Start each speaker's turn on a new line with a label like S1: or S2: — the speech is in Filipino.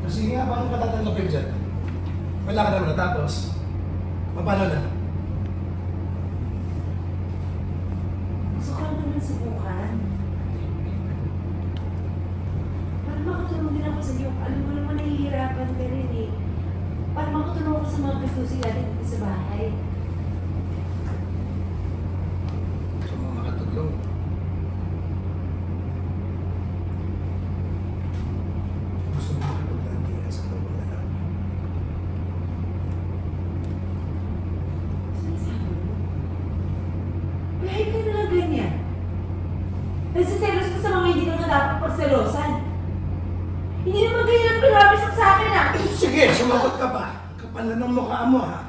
S1: Sige nga, paano ka tatanggapin dyan? Wala ka naman natapos. Paano na?
S2: Gusto ko lang naman subukan. Para makatulong din ako sa iyo. Alam mo naman nahihirapan ka rin eh. Para makatulong ako sa mga gastusin natin dito sa bahay.
S1: Gusto mo makatulong. Gusto mo makapaglantian sa tulong na lang.
S2: Sinasabi mo? Kahit ka na lang ganyan. Nagsiselos ka sa mga hindi naman dapat pagselosan. Hindi naman ganyan ang pinabis sa akin ah!
S1: Sige, sumagot ka pa. Kapal na ng mukha mo ha.